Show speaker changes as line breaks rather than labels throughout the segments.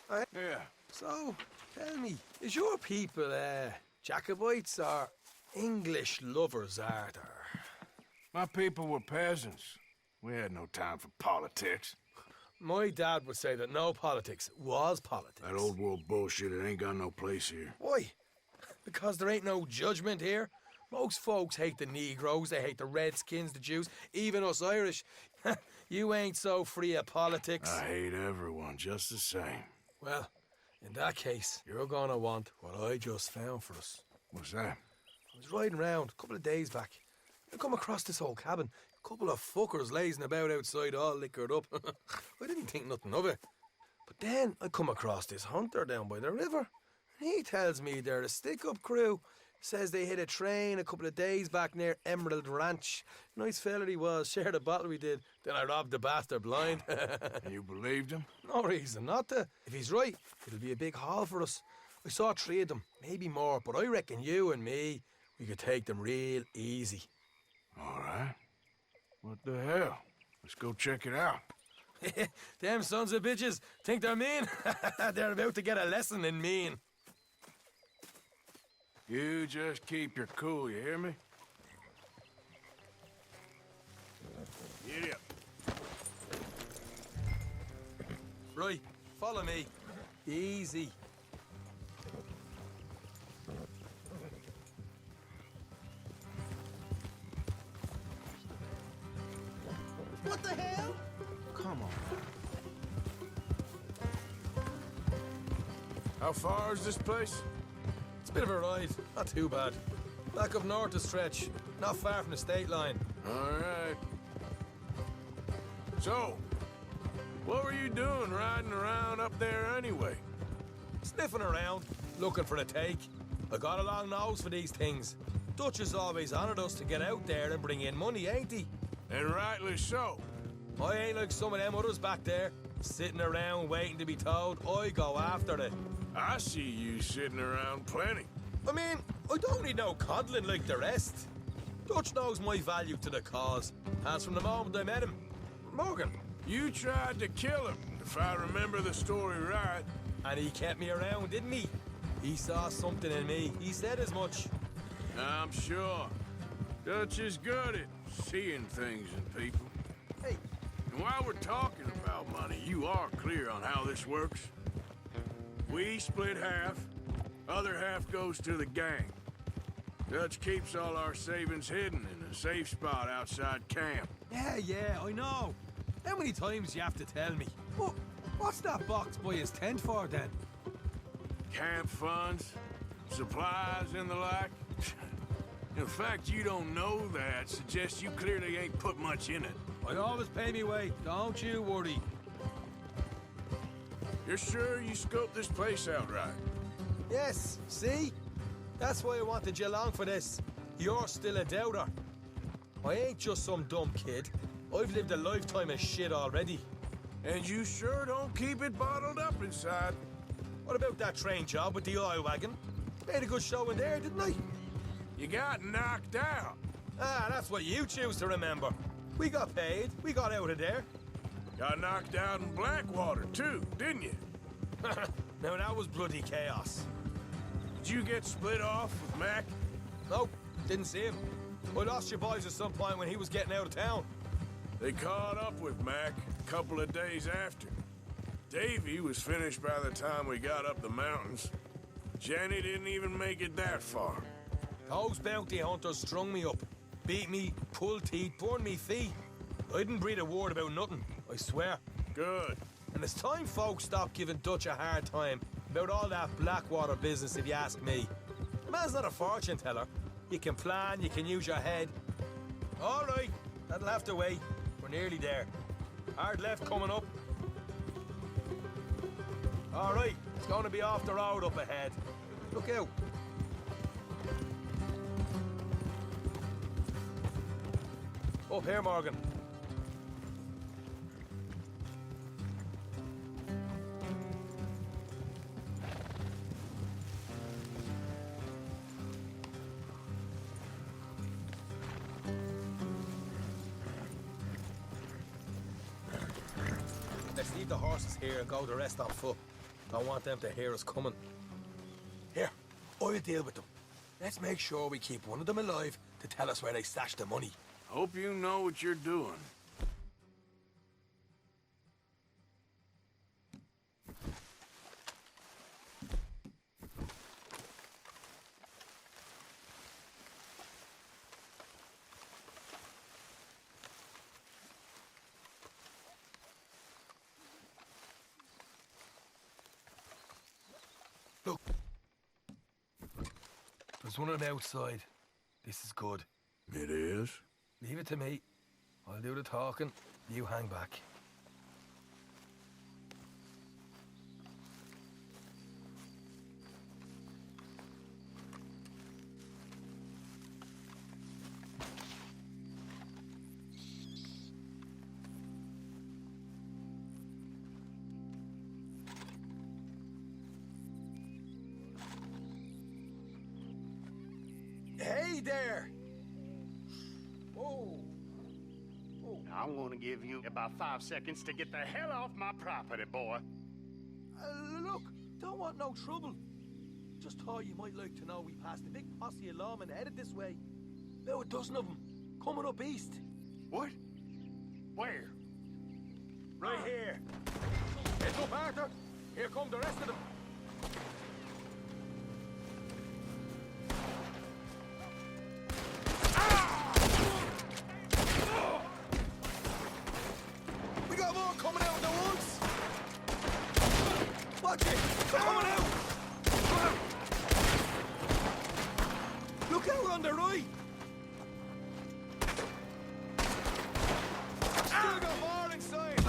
Yeah.
So, tell me, is your people, Jacobites or English lovers, Arthur?
My people were peasants. We had no time for politics.
My dad would say that no politics was politics.
That old world bullshit, it ain't got no place here.
Why? Because there ain't no judgment here. Most folks hate the Negroes, they hate the Redskins, the Jews, even us Irish. You ain't so free of politics.
I hate everyone just the same.
Well, in that case, you're gonna want what I just found for us.
What's that?
I was riding around a couple of days back. I come across this old cabin. A couple of fuckers lazing about outside all liquored up. I didn't think nothing of it. But then I come across this hunter down by the river. And he tells me they're a stick-up crew. Says they hit a train a couple of days back near Emerald Ranch. Nice fella he was, shared a bottle we did. Then I robbed the bastard blind.
And you believed him?
No reason not to. If he's right, it'll be a big haul for us. I saw 3 of them, maybe more, but I reckon you and me, we could take them real easy.
All right. What the hell? Let's go check it out.
Them sons of bitches think they're mean. They're about to get a lesson in mean.
You just keep your cool, you hear me? Get up.
Right, follow me. Easy.
What the hell?
Come on.
How far is this place?
It's a bit of a ride, not too bad. Back up north a stretch, not far from the state line.
All right. So, what were you doing riding around up there anyway?
Sniffing around, looking for a take. I got a long nose for these things. Dutch has always honoured us to get out there and bring in money, ain't he?
And rightly so.
I ain't like some of them others back there, sitting around waiting to be told. I go after it.
I see you sitting around plenty.
I mean, I don't need no coddling like the rest. Dutch knows my value to the cause, as from the moment I met him. Morgan.
You tried to kill him, if I remember the story right.
And he kept me around, didn't he? He saw something in me. He said as much.
I'm sure. Dutch is good at seeing things in people.
Hey.
And while we're talking about money, you are clear on how this works? We split half, other half goes to the gang. Dutch keeps all our savings hidden in a safe spot outside camp.
Yeah, I know. How many times you have to tell me? What's that box by his tent for, then?
Camp funds, supplies, and the like. The fact you don't know that suggests you clearly ain't put much in it.
I always pay me way, don't you worry.
You're sure you scoped this place out right?
Yes, see? That's why I wanted you along for this. You're still a doubter. I ain't just some dumb kid. I've lived a lifetime of shit already.
And you sure don't keep it bottled up inside.
What about that train job with the oil wagon? Made a good show in there, didn't I?
You got knocked out.
Ah, that's what you choose to remember. We got paid. We got out of there.
Got knocked out in Blackwater, too, didn't you?
Now, that was bloody chaos.
Did you get split off with Mac?
Nope, didn't see him. I lost your boys at some point when he was getting out of town.
They caught up with Mac a couple of days after. Davy was finished by the time we got up the mountains. Jenny didn't even make it that far.
Those bounty hunters strung me up. Beat me, pulled teeth, burned me feet. I didn't breathe a word about nothing, I swear.
Good.
And it's time folks stop giving Dutch a hard time about all that Blackwater business, if you ask me. The man's not a fortune teller. You can plan, you can use your head. All right, that'll have to wait. We're nearly there. Hard left coming up. All right, it's going to be off the road up ahead. Look out. Up here, Morgan. Let's leave the horses here and go the rest on foot. Don't want them to hear us coming. Here, I'll deal with them. Let's make sure we keep one of them alive to tell us where they stashed the money.
Hope you know what you're doing.
Look. There's one on the outside. This is good.
It is?
Leave it to me. I'll do the talking. You hang back. Hey there! Oh.
I'm gonna give you about 5 seconds to get the hell off my property, boy.
Look, don't want no trouble. Just thought you might like to know we passed a big posse of lawmen headed this way. About a dozen of them, coming up east.
What? Where?
Right here. Heads up, Arthur. Here come the rest of them. We got more coming out at once. Watch it. They're coming out. Look out on the right. Still got more inside.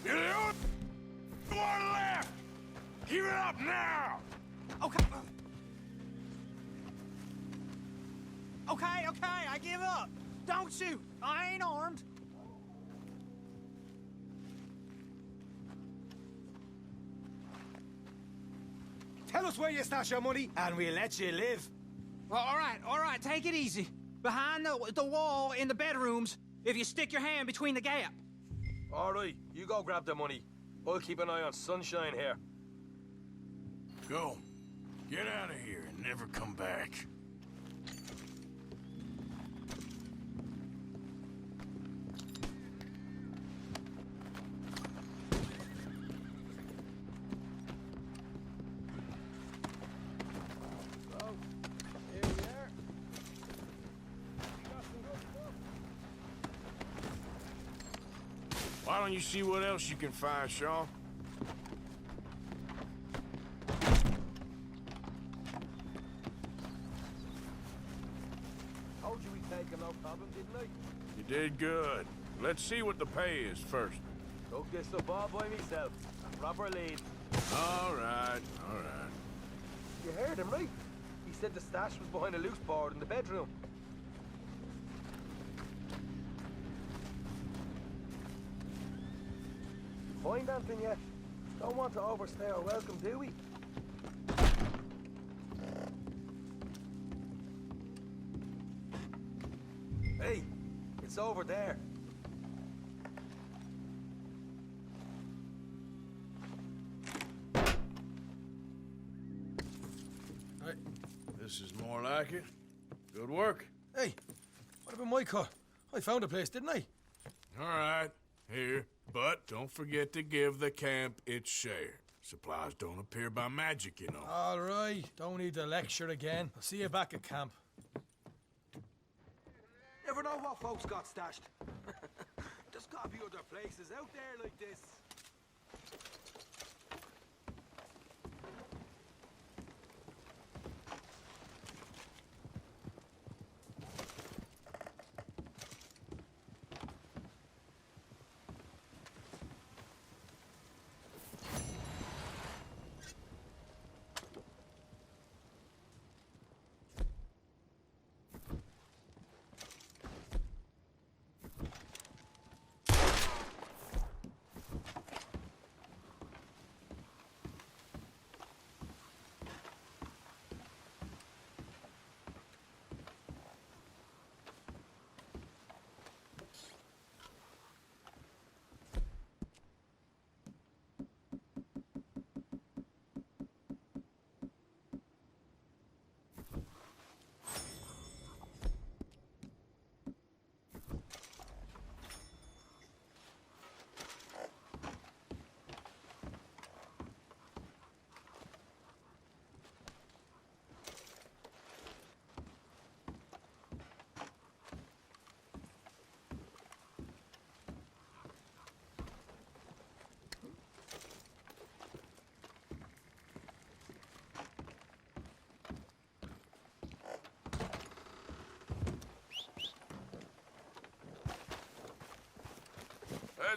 You're the only one left! Give it up now!
Okay. Okay, I give up. Don't shoot. I ain't armed.
Tell us where you stash your money, and we'll let you live.
Well, all right, take it easy. Behind the wall in the bedrooms, if you stick your hand between the gap.
All right, you go grab the money. I'll keep an eye on Sunshine here.
Go. Get out of here and never come back.
So, here we are. Got some good stuff.
Why don't you see what else you can find, Shaw?
Told you we'd take him, no problem, didn't I?
You did good. Let's see what the pay is first.
Took this up all by myself. A proper lead.
All right, all right.
You heard him, right? He said the stash was behind a loose board in the bedroom. Find anything yet? Don't want to overstay our welcome, do we? Hey, it's over there.
Hey, this is more like it. Good work.
Hey, what about my car? I found a place, didn't I?
All right, here. But don't forget to give the camp its share. Supplies don't appear by magic, you know.
All right, don't need the lecture again. I'll see you back at camp. Never know what folks got stashed. There's gotta be other places out there like this.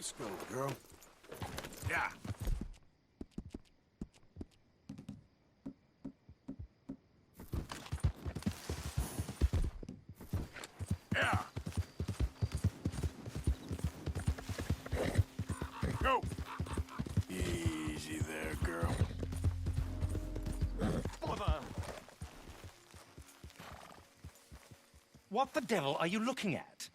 Let's go, girl. Yeah. Yeah. Go. Easy there, girl.
Bother! What the devil are you looking at?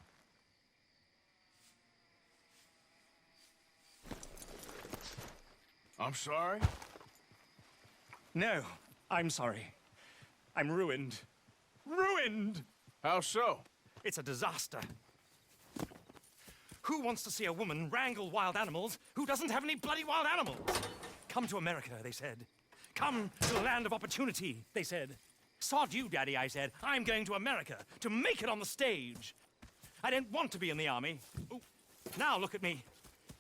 I'm sorry?
No, I'm sorry. I'm ruined. Ruined!
How so?
It's a disaster. Who wants to see a woman wrangle wild animals who doesn't have any bloody wild animals? Come to America, they said. Come to the land of opportunity, they said. Sod you, Daddy, I said. I'm going to America to make it on the stage. I don't want to be in the army. Ooh, now look at me.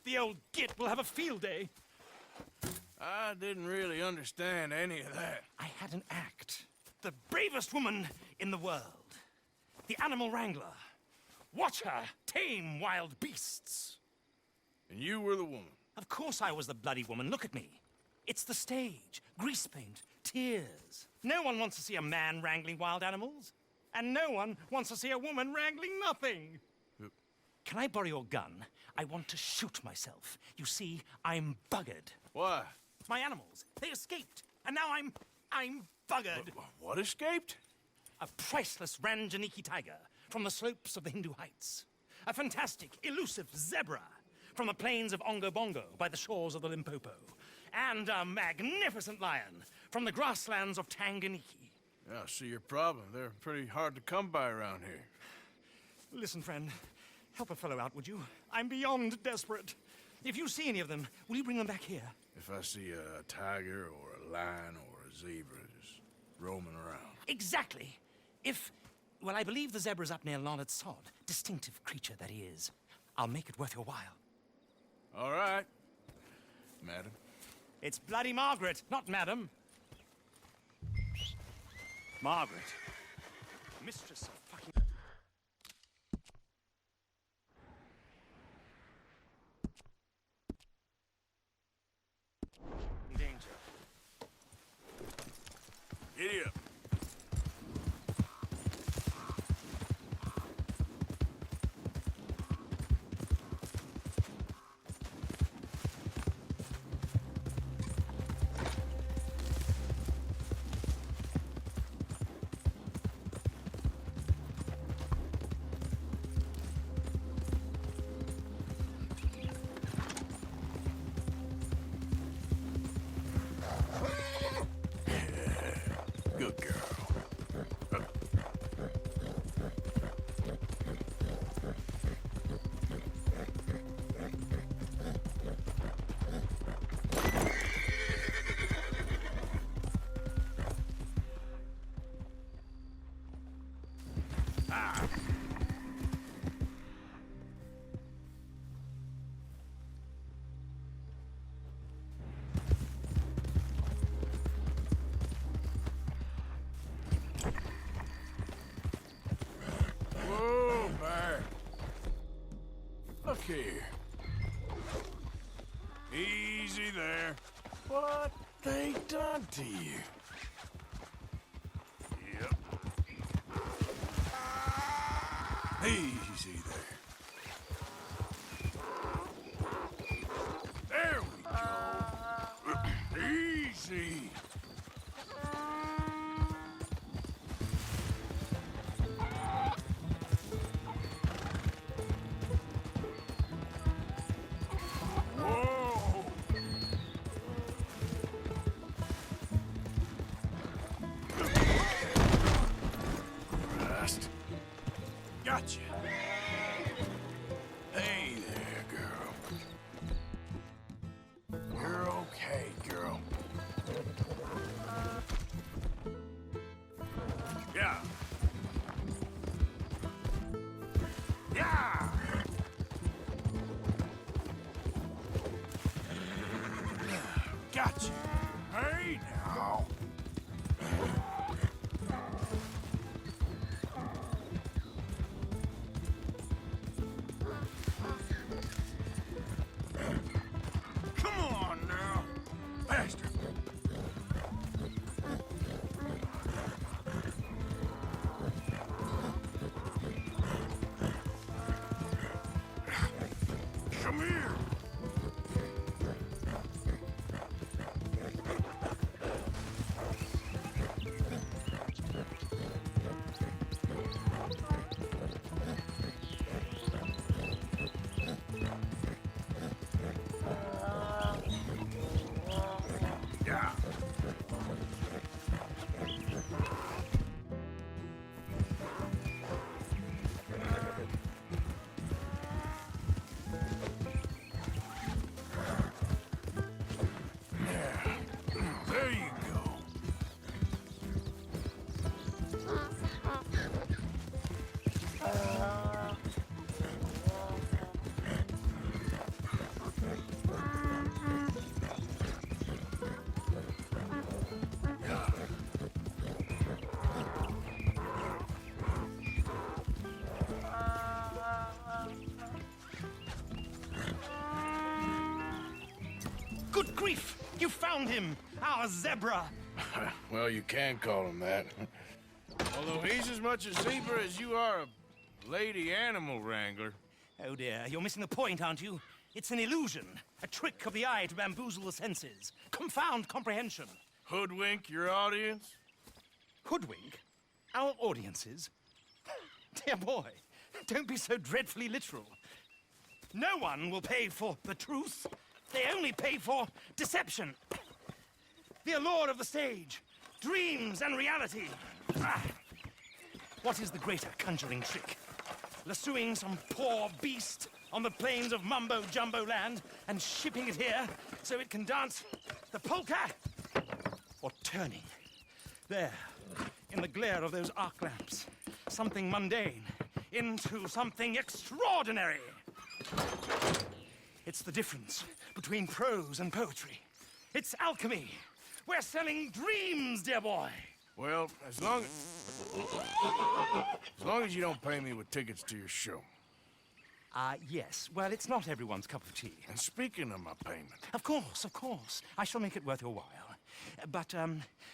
The old git will have a field day.
I didn't really understand any of that.
I had an act. The bravest woman in the world. The animal wrangler. Watch her tame wild beasts.
And you were the woman.
Of course I was the bloody woman. Look at me. It's the stage. Grease paint. Tears. No one wants to see a man wrangling wild animals. And no one wants to see a woman wrangling nothing. Can I borrow your gun? I want to shoot myself. You see, I'm buggered.
Why?
My animals, they escaped. And now I'm buggered.
What escaped?
A priceless Ranjaniki tiger from the slopes of the Hindu Heights. A fantastic, elusive zebra from the plains of Ongo Bongo by the shores of the Limpopo. And a magnificent lion from the grasslands of Tanganyika.
Yeah, I see your problem. They're pretty hard to come by around here.
Listen, friend, help a fellow out, would you? I'm beyond desperate. If you see any of them, will you bring them back here?
If I see a tiger or a lion or a zebra just roaming around.
Exactly. Well, I believe the zebra's up near Larned Sod. Distinctive creature that he is. I'll make it worth your while.
All right, madam.
It's bloody Margaret, not madam. Margaret. Mistress of fucking... danger.
Giddy up. Good girl. Whoa, man. Look here. Easy there. What they done to you? Yep. Easy there. There we go. Easy. Whoa. Christ. Gotcha. Hey there, girl. You're okay, girl. Yeah. Yeah. Gotcha. Hey now. Come here! Yeah. There you go.
Good grief! You found him! Our zebra!
Well, you can call him that. Although he's as much a zebra as you are a lady animal wrangler.
Oh dear, you're missing the point, aren't you? It's an illusion, a trick of the eye to bamboozle the senses, confound comprehension.
Hoodwink your audience?
Hoodwink? Our audiences? Dear boy, don't be so dreadfully literal. No one will pay for the truth. They only pay for deception. The allure of the stage, dreams and reality. Ah. What is the greater conjuring trick? Lassoing some poor beast on the plains of mumbo-jumbo land and shipping it here so it can dance the polka? Or turning, there, in the glare of those arc lamps, something mundane into something extraordinary? It's the difference between prose and poetry. It's alchemy. We're selling dreams, dear boy.
Well, as long as you don't pay me with tickets to your show.
Yes. Well, it's not everyone's cup of tea.
And speaking of my payment,
Of course. I shall make it worth your while. But,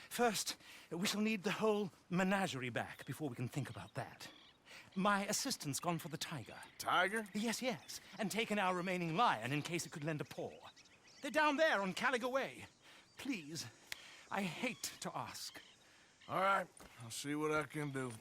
first, we shall need the whole menagerie back before we can think about that. My assistant's gone for the tiger.
Tiger?
Yes, and taken our remaining lion in case it could lend a paw. They're down there on Caliga Way. Please, I hate to ask.
All right, I'll see what I can do.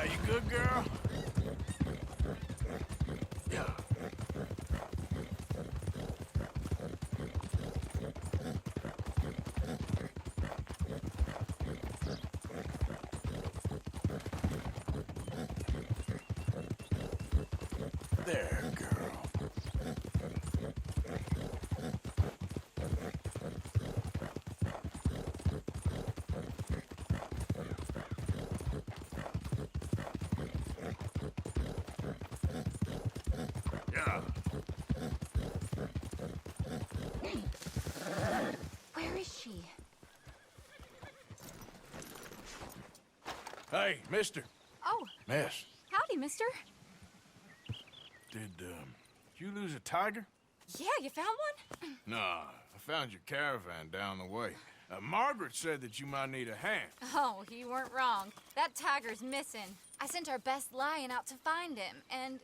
You good, girl? Yeah. There, girl. Yeah.
Where is she?
Hey, mister.
Oh,
Miss,
howdy, mister.
did you lose a tiger?
Yeah, you found one?
Nah, I found your caravan down the way. Margaret said that you might need a hand.
Oh, you weren't wrong. That tiger's missing. I sent our best lion out to find him, and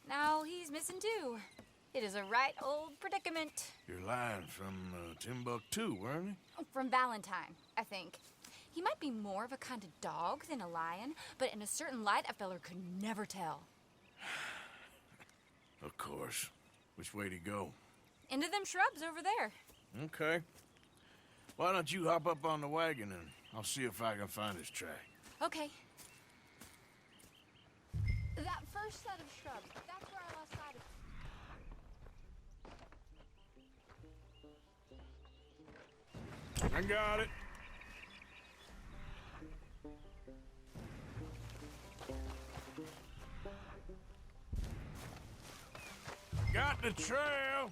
now he's missing too. It is a right old predicament.
Your lion from Timbuktu, weren't he?
From Valentine, I think. He might be more of a kind of dog than a lion, but in a certain light, a feller could never tell.
Of course. Which way to go?
Into them shrubs over there.
Okay. Why don't you hop up on the wagon and I'll see if I can find his track.
Okay. That first set of shrubs, that's where I lost sight of.
I got it. Got the trail.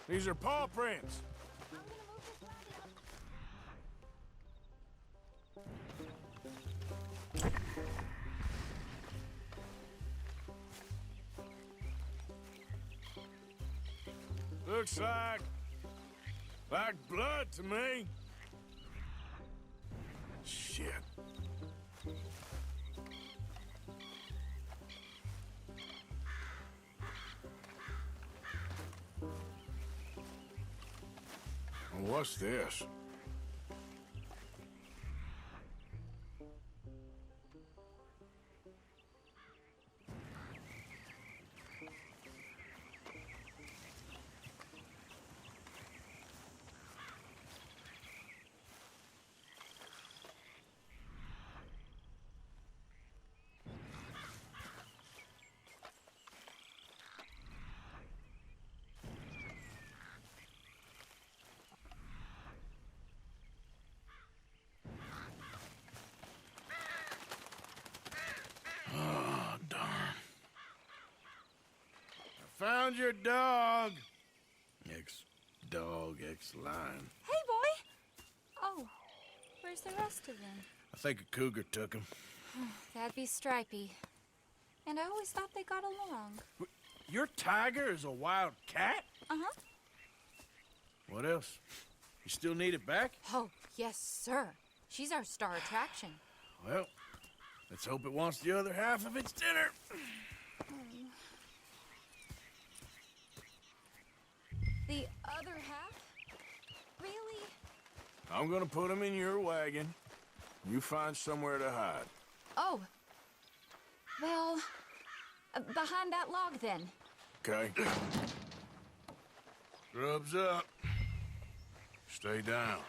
These are paw prints.
I'm gonna move this wagon up.
Looks like blood to me. Shit. What's this? Found your dog. Ex-dog, ex-lion.
Hey, boy! Oh, where's the rest of them?
I think a cougar took him.
That'd be Stripey. And I always thought they got along.
Your tiger is a wild cat?
Uh-huh.
What else? You still need it back?
Oh, yes, sir. She's our star attraction.
Well, let's hope it wants the other half of its dinner.
The other half? Really?
I'm gonna put him in your wagon. You find somewhere to hide.
Oh. Well, behind that log, then.
Okay. Grub's up. Stay down.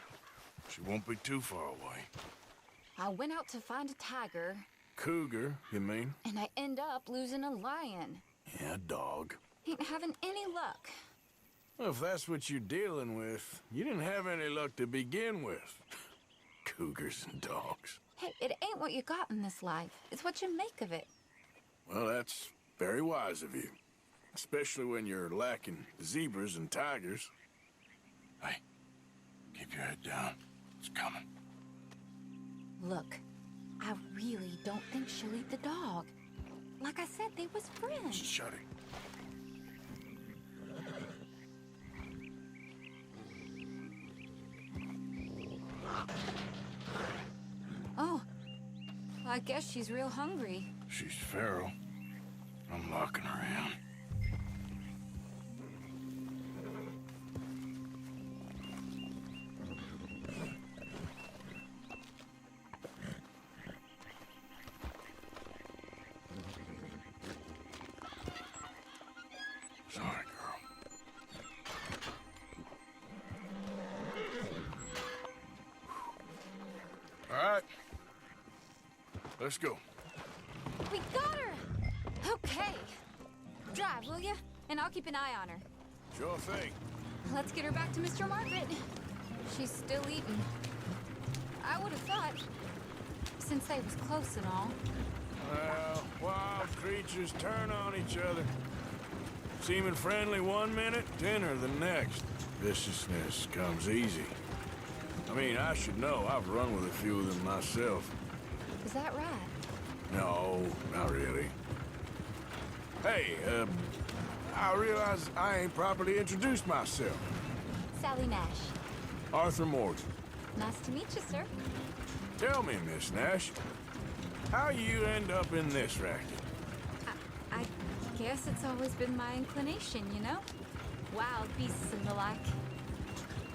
She won't be too far away.
I went out to find a tiger,
Cougar, you mean?
and I end up losing a lion.
Yeah, dog.
Ain't having any luck.
Well, if that's what you're dealing with, you didn't have any luck to begin with. Cougars and dogs.
Hey, it ain't what you got in this life. It's what you make of it.
Well, that's very wise of you. Especially when you're lacking zebras and tigers. Hey, keep your head down. It's coming.
Look, I really don't think she'll eat the dog. Like I said, they was friends.
Shut it.
Oh, I guess she's real hungry.
She's feral. I'm locking her in. Sorry, girl. All right. Let's go.
We got her! Okay. Drive, will you? And I'll keep an eye on her.
Sure thing.
Let's get her back to Mr. Margaret. She's still eating. I would have thought, since they was close and all.
Well, wild creatures turn on each other. Seeming friendly one minute, dinner the next. Viciousness comes easy. I mean, I should know. I've run with a few of them myself.
Is that right?
No, not really. Hey, I realize I ain't properly introduced myself.
Sally Nash.
Arthur Morgan.
Nice to meet you, sir.
Tell me, Miss Nash, how you end up in this racket?
I guess it's always been my inclination, you know? Wild beasts and the like.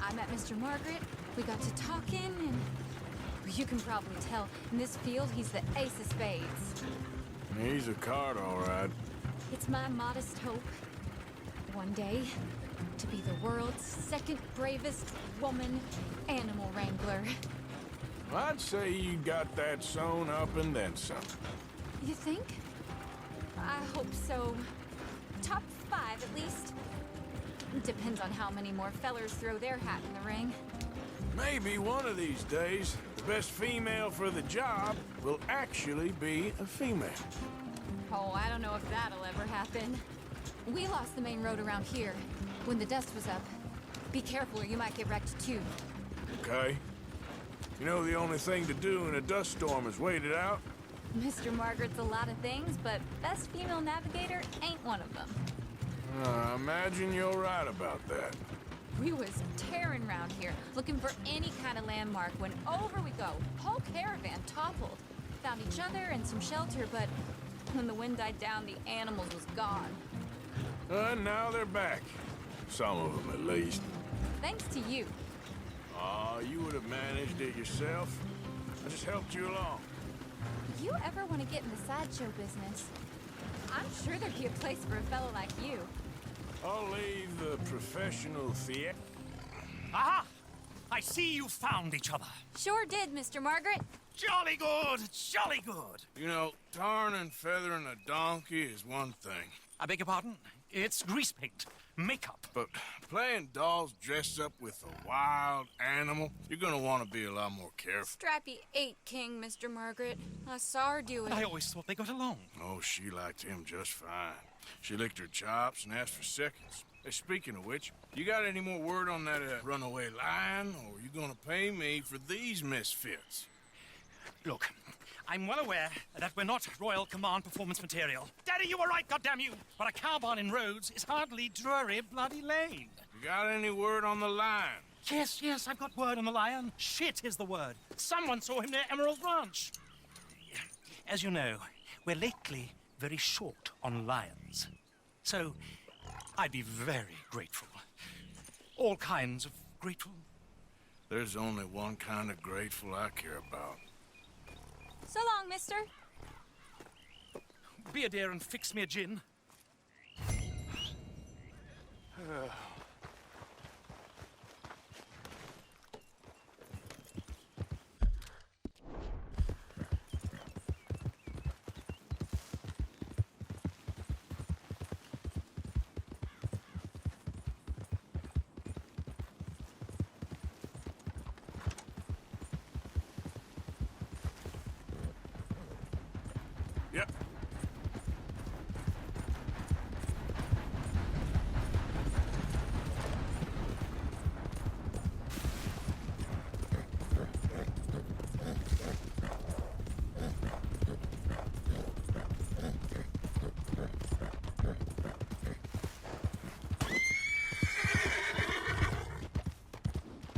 I met Mr. Margaret, we got to talking, and You can probably tell, in this field, he's the ace of spades.
He's a card, all right.
It's my modest hope, one day, to be the world's second bravest woman animal wrangler.
I'd say you got that sewn up and then some.
You think? I hope so. Top 5, at least. Depends on how many more fellers throw their hat in the ring.
Maybe one of these days, the best female for the job will actually be a female.
Oh, I don't know if that'll ever happen. We lost the main road around here when the dust was up. Be careful or you might get wrecked too.
Okay? You know the only thing to do in a dust storm is wait it out?
Mr. Margaret's a lot of things, but best female navigator ain't one of them.
I imagine you're right about that.
We was tearing around here, looking for any kind of landmark when over we go. Whole caravan toppled. Found each other and some shelter, but when the wind died down, the animals was gone.
Now they're back. Some of them, at least.
Thanks to you.
Aw, you would have managed it yourself. I just helped you along.
If you ever want to get in the sideshow business, I'm sure there'd be a place for a fellow like you.
I'll leave the professional theater.
Aha! I see you found each other.
Sure did, Mr. Margaret.
Jolly good, jolly good.
You know, tarring and feathering a donkey is one thing.
I beg your pardon? It's grease paint, makeup.
But playing dolls dressed up with a wild animal, you're gonna want to be a lot more careful.
Strappy ate King, Mr. Margaret. I saw her do it.
I always thought they got along.
Oh, she liked him just fine. She licked her chops and asked for seconds. Hey, speaking of which, you got any more word on that runaway lion, or are you gonna pay me for these misfits?
Look, I'm well aware that we're not Royal Command performance material. Daddy, you were right, goddamn you! But a cow barn in Rhodes is hardly Drury Bloody Lane.
You got any word on the lion?
Yes, I've got word on the lion. Shit is the word. Someone saw him near Emerald Ranch. As you know, we're lately very short on lions. So, I'd be very grateful. All kinds of grateful.
There's only one kind of grateful I care about.
So long, mister.
Be a dear and fix me a gin.
Yep.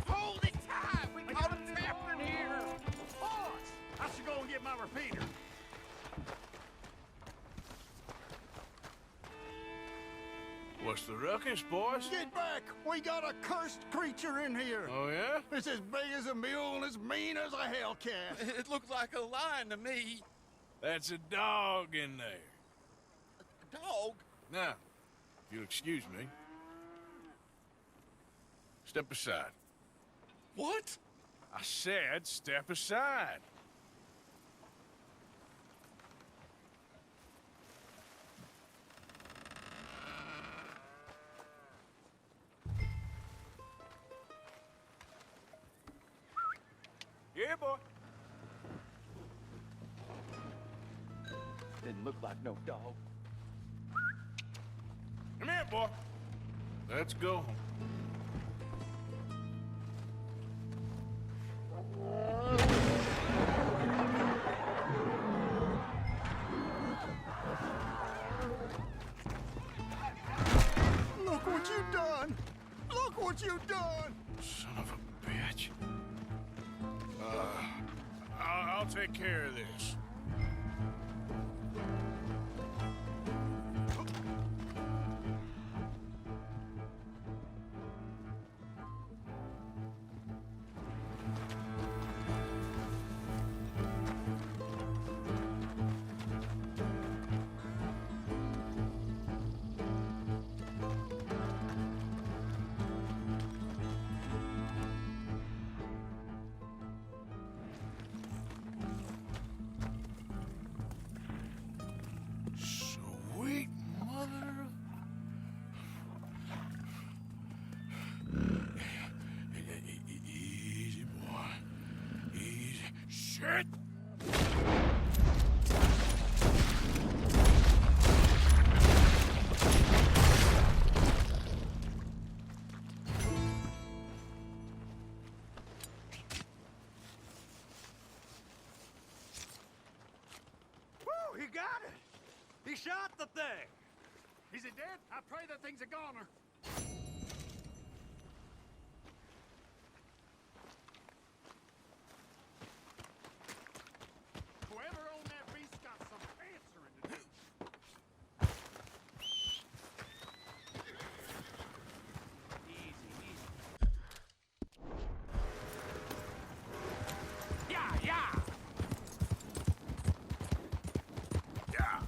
Hold it tight! We caught a tapper in here! Boys, I should go and get my repeater.
What's the ruckus, boys?
Get back! We got a cursed creature in here!
Oh, yeah?
It's as big as a mule and as mean as a hellcat.
It looks like a lion to me.
That's a dog in there.
Dog?
Now, if you'll excuse me. Step aside.
What?
I said step aside. Yeah, boy.
Didn't look like no dog.
Come here, boy. Let's go home.
Look what you done! Look what you done!
Son of a bitch. I'll take care of this. Shit!
Woo, he got it! He shot the thing! Is it dead? I pray that thing's a goner. Whoever owned that beast got some answering to do. Easy, easy. Yeah, yeah!
Yeah.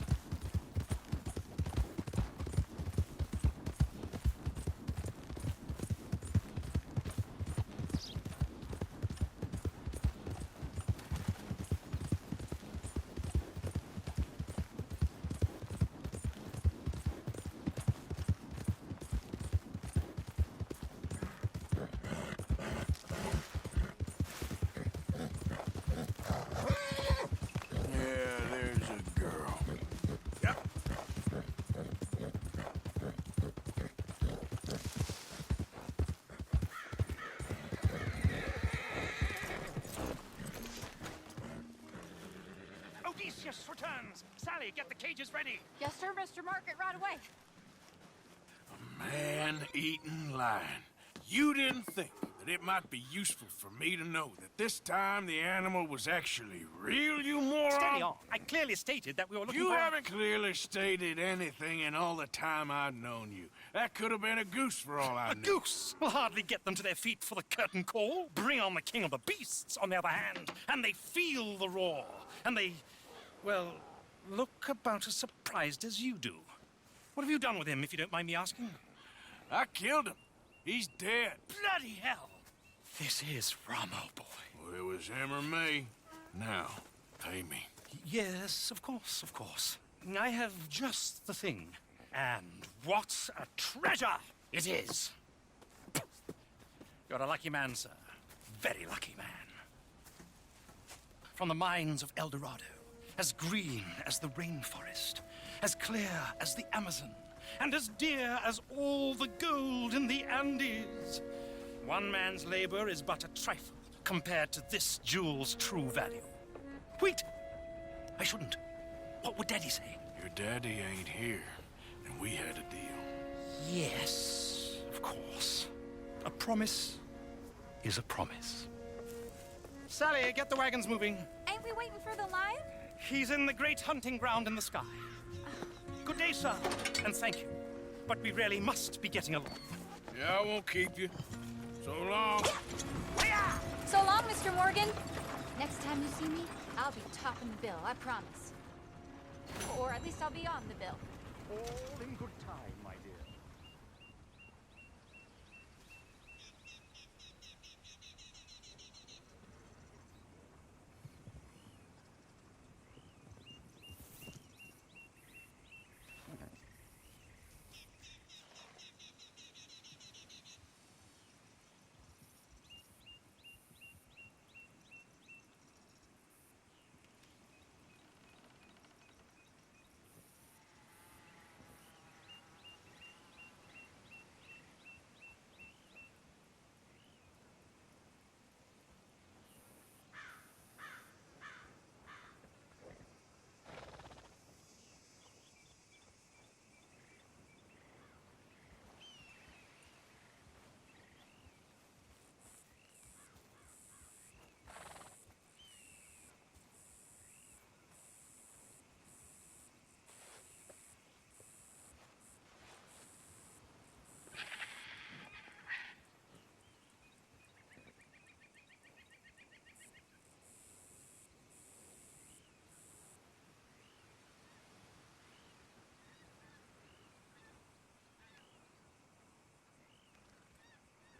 Yeah, there's a girl. Yep.
Odysseus returns. Sally, get the cages ready.
Yes, sir, Mr. Market, right away.
Man-eating lion. You didn't think that it might be useful for me to know that this time the animal was actually real, you moron?
Steady on. I clearly stated that we were looking
You
for...
haven't clearly stated anything in all the time I've known you. That could have been a goose for all I
A
knew.
goose will hardly get them to their feet for the curtain call. Bring on the king of the beasts, on the other hand, and they feel the roar. And they, well, look about as surprised as you do. What have you done with him, if you don't mind me asking?
I killed him. He's dead.
Bloody hell! This is Ramo, boy.
Well, it was him or me. Now, pay me.
Yes, of course, of course. I have just the thing. And what a treasure it is! You're a lucky man, sir. Very lucky man. From the mines of El Dorado, as green as the rainforest, as clear as the Amazon, and as dear as all the gold in the Andes. One man's labor is but a trifle compared to this jewel's true value. Wait! I shouldn't. What would Daddy say?
Your daddy ain't here, and we had a deal.
Yes, of course. A promise is a promise. Sally, get the wagons moving.
Ain't we waiting for the lion?
He's in the great hunting ground in the sky. Good day, sir, and thank you. But we really must be getting along.
Yeah, I won't keep you. So long.
So long, Mr. Morgan. Next time you see me, I'll be topping the bill, I promise. Or at least I'll be on the bill.
All in good time.